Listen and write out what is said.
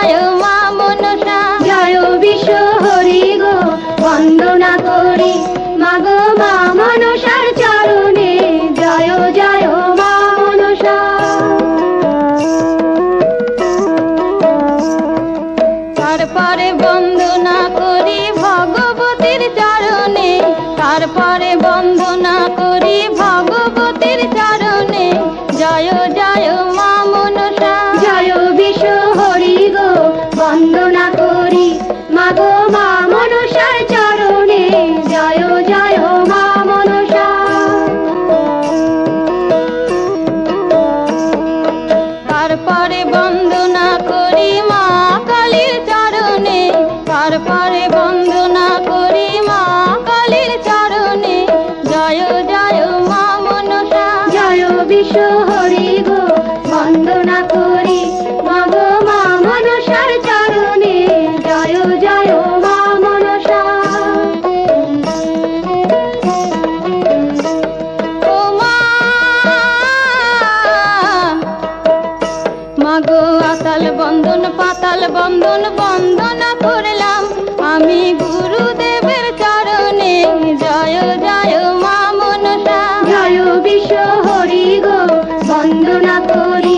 জয় মা মনসা, জয় বিশ্ব হরি গো বন্দনা করি মাগো মা মনসার চরণে, জয় জয় মা মনসা। তারপরে বন্দনা করি ভগবতীর চরণে, তারপরে বন্দনা করি ভগবতীর চরণে, জয় জয় মা মনসা, জয় বিশ্ব হরি গো বন্দনা করি মাগো মা মনসার চরণে, জয় জয় মা মনসা। তারপরে বন্দনা করি মা কালীর চরণে, তারপরে বন্দনা করি মা কালীর চরণে, জয় জয় মা মনসা, জয় বিশ্ব হরি গো বন্দনা করি মাগো মা মনসার চরণে, জয় জয় মা মনসা। ও মা, মাগো আতাল বন্দন পাতাল বন্দন বন্দনা করলাম আমি গুরুদেবের চরণে, জয় জয় মা মনসা, জয় বিশ্ব হরি গো বন্দনা করি